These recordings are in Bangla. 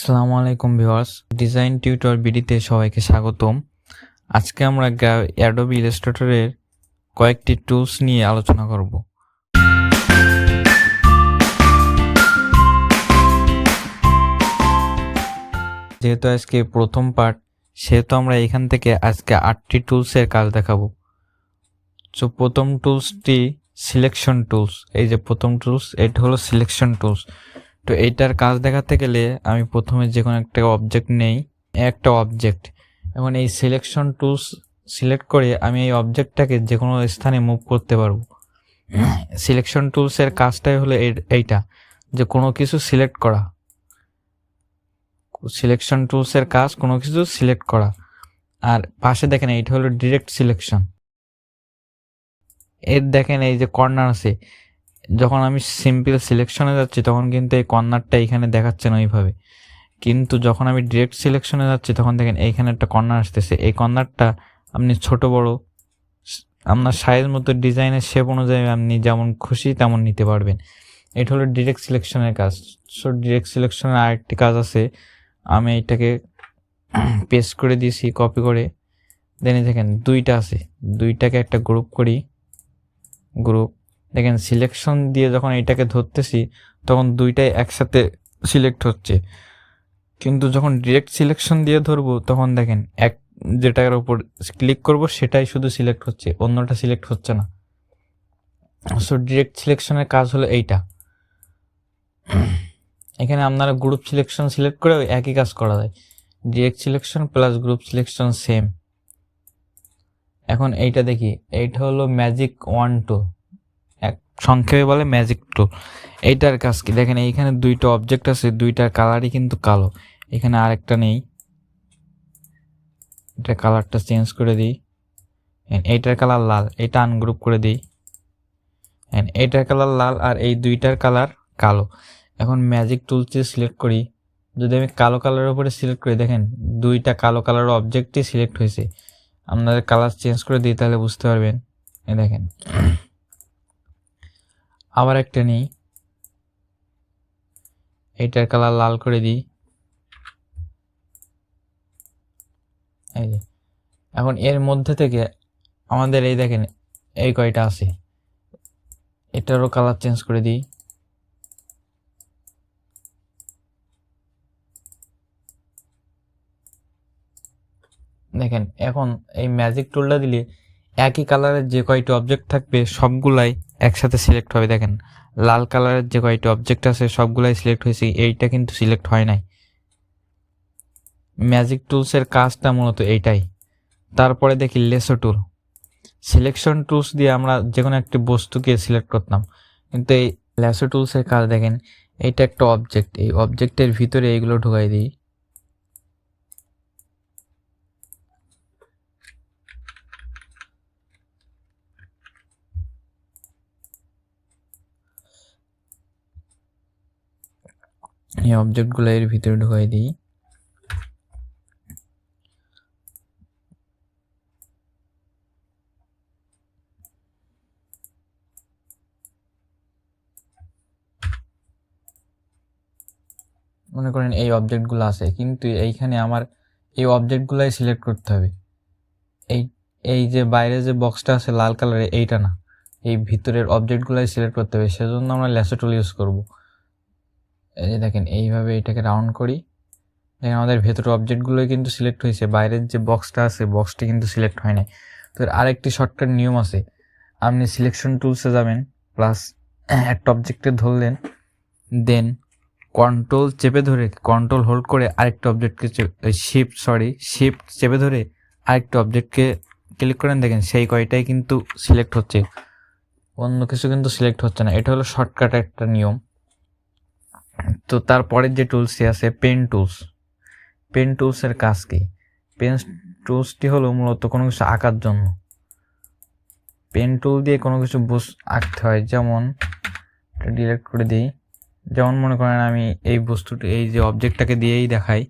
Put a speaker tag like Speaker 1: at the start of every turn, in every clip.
Speaker 1: আসসালামু আলাইকুম ভিউয়ার্স, ডিজাইন টিউটর বিডিতে সবাইকে স্বাগতম। আজকে আমরা অ্যাডোবি ইলাস্ট্রেটরের কয়েকটি টুলস নিয়ে আলোচনা করব। যেহেতু আজকে প্রথম পার্ট, সেহেতু আমরা এখান থেকে আজকে 8টি টুলসের কাজ দেখাবো। তো প্রথম টুলসটি সিলেকশন টুলস। এই যে প্রথম টুলস, এটা হলো সিলেকশন টুলস। তো এইটার কাজ দেখাতে গেলে আমি প্রথমে যে কোনো একটা অবজেক্ট নেই, একটা অবজেক্ট। এবং এই সিলেকশন টুলস সিলেক্ট করে আমি এই অবজেক্টটাকে যে কোনো স্থানে মুভ করতে পারবো। সিলেকশন টুলসের কাজটাই হলো এইটা, যে কোনো কিছু সিলেক্ট করা। সিলেকশন টুলসের কাজ কোনো কিছু সিলেক্ট করা। আর পাশে দেখেন এইটা হলো ডিরেক্ট সিলেকশন। এর দেখেন এই যে কর্নার আছে, যখন আমি সিম্পল সিলেকশনে যাচ্ছি তখন কিন্তু এই কর্নারটা এখানে দেখাচ্ছে না ওইভাবে, কিন্তু যখন আমি ডিরেক্ট সিলেকশনে যাচ্ছি তখন দেখেন এইখানে একটা কর্নার আসতেছে। এই কর্নারটা আপনি ছোট বড় আপনার সাইজ মতো ডিজাইনের শেপ অনুযায়ী আপনি যেমন খুশি তেমন নিতে পারবেন। এটা হলো ডিরেক্ট সিলেকশনের কাজ। সো ডিরেক্ট সিলেকশনের আরেকটি কাজ আছে, আমি এইটাকে পেস্ট করে দিয়েছি কপি করে। দেন দেখেন দুইটা আছে, দুইটাকে একটা গ্রুপ করি। গ্রুপ দেখেন সিলেকশন দিয়ে যখন এইটাকে ধরতেছি তখন দুইটাই একসাথে সিলেক্ট হচ্ছে, কিন্তু যখন ডিরেক্ট সিলেকশন দিয়ে ধরবো তখন দেখেন যেটার উপর ক্লিক করব সেটাই শুধু সিলেক্ট হচ্ছে, অন্যটা সিলেক্ট হচ্ছে না। সো ডিরেক্ট সিলেকশনের কাজ হলো এইটা। এখানে আপনারা গ্রুপ সিলেকশন সিলেক্ট করে একই কাজ করা যায়। Direct selection plus group selection same. এখন এইটা দেখি, এইটা হলো ম্যাজিক 1 টুল, সংক্ষেপে বলে ম্যাজিক টুল। এইটার কাজ কি দেখেন, এইখানে দুইটা অবজেক্ট আছে, দুইটার কালারই কিন্তু কালো। এখানে আরেকটা নেই, এটা কালারটা চেঞ্জ করে দিই। এইটার কালার লাল, এটা আনগ্রুপ করে দিই। এইটার কালার লাল আর এই দুইটার কালার কালো। এখন ম্যাজিক টুলসে সিলেক্ট করি, যদি আমি কালো কালারের উপরে সিলেক্ট করি দেখেন দুইটা কালো কালারের অবজেক্টই সিলেক্ট হয়েছে। আপনাদের কালার চেঞ্জ করে দিই তাহলে বুঝতে পারবেন। এই দেখেন আবার একটা নিই, এইটার কালার লাল করে দিই। এই যে এখন এর মধ্যে থেকে আমাদের এই দেখেন এই কয়টা আছে, এটারও কালার চেঞ্জ করে দিই। দেখেন এখন এই ম্যাজিক টুলটা দিলে একই কালারের যে কয়টি অবজেক্ট থাকবে সবগুলাই একসাথে সিলেক্ট হবে। দেখেন লাল কালারের যে কয়টি অবজেক্ট আছে সবগুলাই সিলেক্ট হয়েছে, এইটা কিন্তু সিলেক্ট হয় নাই। ম্যাজিক টুলসের কাজটা মূলত এইটাই। তারপরে দেখি লেসো টুল। সিলেকশন টুলস দিয়ে আমরা যে কোনো একটি বস্তুকে সিলেক্ট করতাম, কিন্তু এই লেসো টুলসের কাজ দেখেন, এইটা একটা অবজেক্ট, এই অবজেক্টের ভিতরে এইগুলো ঢুকাই দিই। এই অবজেক্টগুলো এর ভিতরে ঢুকাই দিই। মনে করেন এই অবজেক্টগুলো আছে, কিন্তু এইখানে আমার এই অবজেক্টগুলাই সিলেক্ট করতে হবে। এই এই যে বাইরে যে বক্সটা আছে লাল কালারের, এইটা না, এই ভিতরের অবজেক্টগুলাই সিলেক্ট করতে হবে। সেজন্য আমরা ল্যাসো টুল ইউজ করব। এই যে দেখেন এইভাবে এটাকে রাউন্ড করি, দেখেন আমাদের ভেতরের অবজেক্টগুলোই কিন্তু সিলেক্ট হয়েছে, বাইরের যে বক্সটা আছে বক্সটি কিন্তু সিলেক্ট হয় নাই। তো আরেকটি শর্টকাট নিয়ম আছে, আপনি সিলেকশন টুলসে যাবেন, প্লাস একটা অবজেক্টে ধরলেন, দেন কন্ট্রোল চেপে ধরে কন্ট্রোল হোল্ড করে আরেকটা অবজেক্টকে শিফট চেপে ধরে আরেকটা অবজেক্টকে ক্লিক করেন, দেখেন সেই কয়টাই কিন্তু সিলেক্ট হচ্ছে, অন্য কিছু কিন্তু সিলেক্ট হচ্ছে না। এটা হলো শর্টকাট একটা নিয়ম। তো তারপরের যে টুলসটি আছে পেন টুলস। পেন টুলসের কাজ কি? পেন টুলসটি হলো মূলত কোনো কিছু আঁকার জন্য। পেন টুল দিয়ে কোনো কিছু আঁকতে হয়, যেমন ডিলিট করে দিই। যেমন মনে করেন আমি এই বস্তুটি, এই যে অবজেক্টটাকে দিয়েই দেখাই,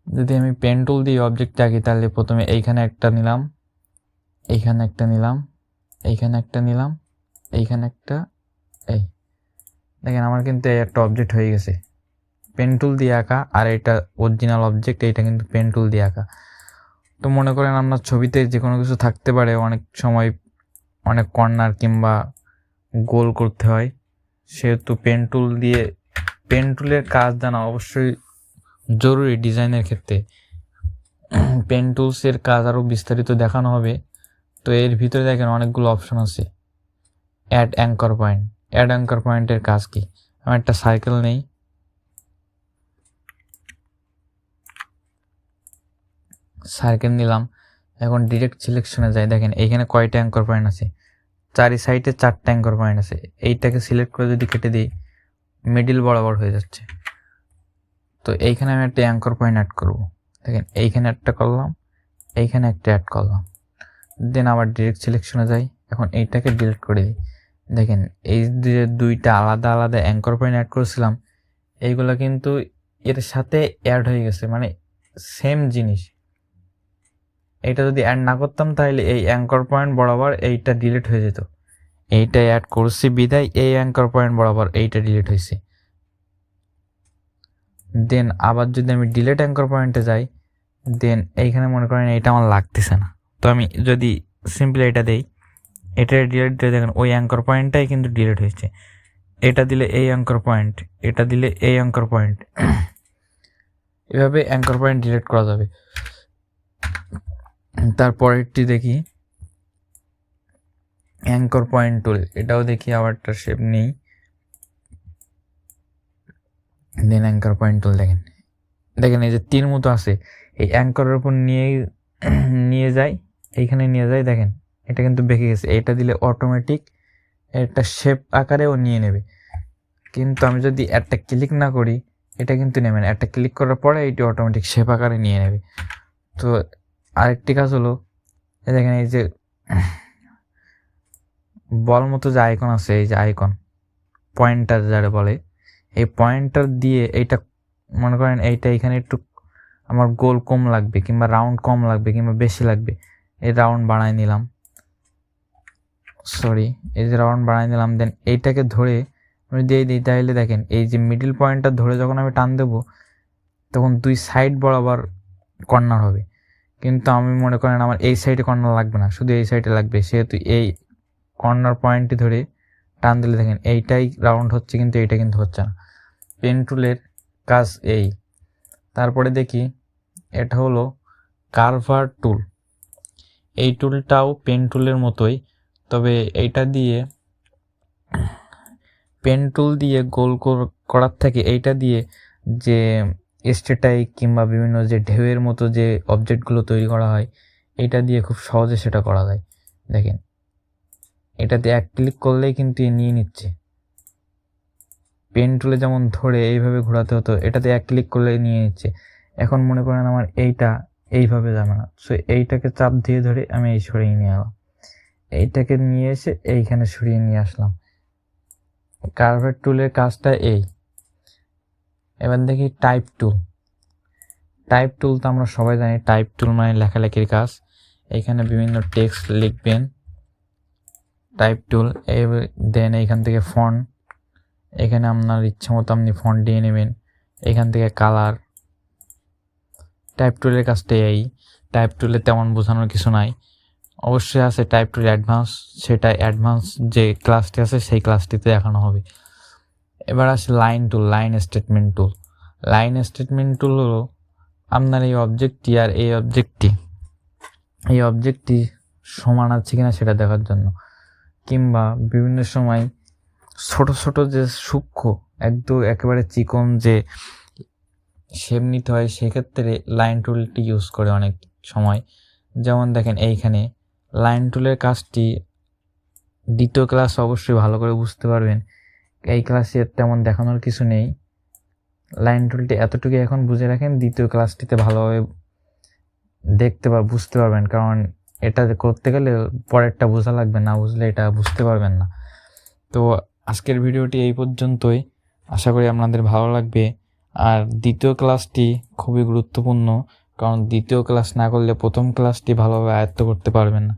Speaker 1: যদি আমি পেন টুল দিয়ে অবজেক্ট আঁকি তাহলে প্রথমে এইখানে একটা নিলাম, এইখানে একটা নিলাম, এইখানে একটা নিলাম, এইখানে একটা, এই দেখেন আমার কিন্তু এই একটা অবজেক্ট হয়ে গেছে। পেন টুল দিয়ে আঁকা, আর এটা অরিজিনাল অবজেক্ট, এইটা কিন্তু পেন টুল দিয়ে আঁকা। তো মনে করেন আপনার ছবিতে যে কোনো কিছু থাকতে পারে, অনেক সময় অনেক কর্নার কিংবা গোল করতে হয়, সেহেতু পেন টুলের কাজ জানা অবশ্যই জরুরি ডিজাইনের ক্ষেত্রে। পেন টুলসের কাজ আরও বিস্তারিত দেখানো হবে। তো এর ভিতরে দেখেন অনেকগুলো অপশন আছে। অ্যাড অ্যাঙ্কর পয়েন্টের কাজ কি? আমি একটা সার্কেল নেই, সার্কেল নিলাম। এখন ডিরেক্ট সিলেকশনে যাই, দেখেন এইখানে কয়টা অ্যাঙ্কর পয়েন্ট আছে, চারি সাইডে 4টা অ্যাঙ্কর পয়েন্ট আছে। এইটাকে সিলেক্ট করে যদি কেটে দিই, মিডিল বরাবর হয়ে যাচ্ছে। তো এইখানে আমি একটা অ্যাঙ্কর পয়েন্ট অ্যাড করব। দেখেন এইখানে একটা করলাম, এইখানে একটা অ্যাড করলাম, দেন আবার ডিরেক্ট সিলেকশনে যাই। এখন এইটাকে ডিলিট করে দিই। দেখেন এই যে 2টা আলাদা আলাদা অ্যাঙ্কর পয়েন্ট অ্যাড করেছিলাম, এইগুলো কিন্তু এর সাথে অ্যাড হয়ে গেছে, মানে সেম জিনিস। এইটা যদি অ্যাড না করতাম তাহলে এই অ্যাঙ্কর পয়েন্ট বরাবর এইটা ডিলিট হয়ে যেত। এইটা অ্যাড করছি বিদায় এই অ্যাঙ্কর পয়েন্ট বরাবর এইটা ডিলিট হয়েছে। দেন আবার যদি আমি ডিলিট অ্যাঙ্কর পয়েন্টে যাই, দেন এইখানে মনে করেন এইটা আমার লাগতেছে না, তো আমি যদি সিম্পলি এটা দেই, এটা ডিলিট দিয়ে দেখেন ওই অ্যাঙ্কর পয়েন্টটাই কিন্তু ডিলিট হয়েছে। এটা দিলে এই অ্যাঙ্কর পয়েন্ট, এটা দিলে এই অ্যাঙ্কর পয়েন্ট, এভাবে অ্যাঙ্কর পয়েন্ট ডিলিট করা যাবে। তারপরেরটি দেখি অ্যাঙ্কর পয়েন্ট টুল, এটাও দেখি আবার একটা শেপ নেই। দেন অ্যাঙ্কর পয়েন্ট টুল দেখেন এই যে তীর মতো আছে, এই অ্যাঙ্করের উপর নিয়ে যায়, এইখানে নিয়ে যায়। দেখেন এটা কিন্তু বেঁকে গেছে, এটা দিলে অটোমেটিক একটা শেপ আকারেও নিয়ে নেবে। কিন্তু আমি যদি একটা ক্লিক না করি, এটা কিন্তু নেবে না। একটা ক্লিক করার পরে এটি অটোমেটিক শেপ আকারে নিয়ে নেবে। তো আরেকটি কাজ হলো, দেখেন এই যে বল মতো যে আইকন আছে, এই যে আইকন পয়েন্টার যারা বলে, এই পয়েন্টার দিয়ে এইটা মনে করেন এইটা এখানে একটু আমার গোল কম লাগবে কিংবা রাউন্ড কম লাগবে কিংবা বেশি লাগবে, এই রাউন্ড বাড়ায় নিলাম, এই যে রাউন্ড বাড়ায় নিলাম। দেন এইটাকে ধরে আমি দিয়ে দিই, তাহলে দেখেন এই যে মিডিল পয়েন্টটা ধরে যখন আমি টান দেবো, তখন 2 সাইড বরাবর কর্নার হবে। কিন্তু আমি মনে করেন আমার এই সাইডে কর্নার লাগবে না, শুধু এই সাইডে লাগবে, সেহেতু এই কর্নার পয়েন্টটি ধরে টান দিলে দেখেন এইটাই রাউন্ড হচ্ছে, কিন্তু এইটা কিন্তু হচ্ছে না। পেন টুলের কাজ এই। তারপরে দেখি এটা হলো কার্ভার টুল। এই টুলটাও পেন টুলের মতোই, তবে এইটা দিয়ে পেন টুল দিয়ে গোল করার থেকে এইটা দিয়ে যে স্ট্যাটাইক কিংবা বিভিন্ন যে ঢেউয়ের মতো যে অবজেক্টগুলো তৈরি করা হয়, এটা দিয়ে খুব সহজে সেটা করা যায়। দেখেন এটাতে এক ক্লিক করলেই কিন্তু নিয়ে নিচ্ছে। পেন টুলে যেমন ধরে এইভাবে ঘোরাতে হতো, এটাতে এক ক্লিক করলেই নিয়ে নিচ্ছে। এখন মনে করেন আমার এইটা এইভাবে যাবে না, সো এইটাকে চাপ দিয়ে ধরে আমি এই সরিয়ে নিয়ে এলাম, এইটাকে নিয়ে এসে এইখানে সরিয়ে নিয়ে আসলাম। কার্ভার টুলের কাজটা এই। এবার দেখি টাইপ টুল তো আমরা সবাই জানি, টাইপ টুল মানে লেখালেখির কাজ। এইখানে বিভিন্ন টেক্সট লিখবেন, টাইপ টুল। দেন এইখান থেকে ফন্ট, এখানে আপনার ইচ্ছা মতো আপনি ফন্ট দিয়ে নেবেন। এখান থেকে কালার। টাইপ টুলের কাজটা এই। টাইপ টুলে তেমন বোঝানোর কিছু নাই, অবশ্যই আছে টাইপ টুল অ্যাডভান্স, সেটা অ্যাডভান্স যে ক্লাসটি আছে সেই ক্লাসটিতে দেখানো হবে। এবার আসে লাইন স্টেটমেন্ট টুল হলো আপনার এই অবজেক্টটি আর এই অবজেক্টটি সমান আছে কিনা সেটা দেখার জন্য, কিংবা বিভিন্ন সময় ছোট ছোট যে সূক্ষ্ম একদম একেবারে চিকন যে শেপ নিতে হয়, সেক্ষেত্রে লাইন টুলটি ইউজ করে অনেক সময়। যেমন দেখেন এইখানে লাইন টুলের কাজটি দ্বিতীয় ক্লাস অবশ্যই ভালো করে বুঝতে পারবেন, এই ক্লাসে তেমন দেখানোর কিছু নেই। লাইন টুলটি এতটুকু এখন বুঝে রাখেন, দ্বিতীয় ক্লাসটিতে ভালোভাবে বুঝতে পারবেন, কারণ এটা করতে গেলে পরেরটা বোঝা লাগবে, না বুঝলে এটা বুঝতে পারবেন না। তো আজকের ভিডিওটি এই পর্যন্তই, আশা করি আপনাদের ভালো লাগবে। আর দ্বিতীয় ক্লাসটি খুবই গুরুত্বপূর্ণ, কারণ দ্বিতীয় ক্লাস না করলে প্রথম ক্লাসটি ভালোভাবে আয়ত্ত করতে পারবেন না।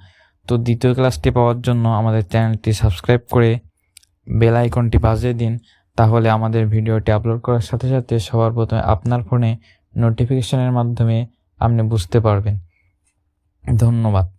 Speaker 1: তো দ্বিতীয় ক্লাসটি পাওয়ার জন্য আমাদের চ্যানেলটি সাবস্ক্রাইব করে বেল আইকনটি বাজিয়ে দিন, তাহলে আমাদের ভিডিওটি আপলোড করার সাথে সাথে সবার প্রথমে আপনার ফোনে নোটিফিকেশনের মাধ্যমে আপনি বুঝতে পারবেন। ধন্যবাদ।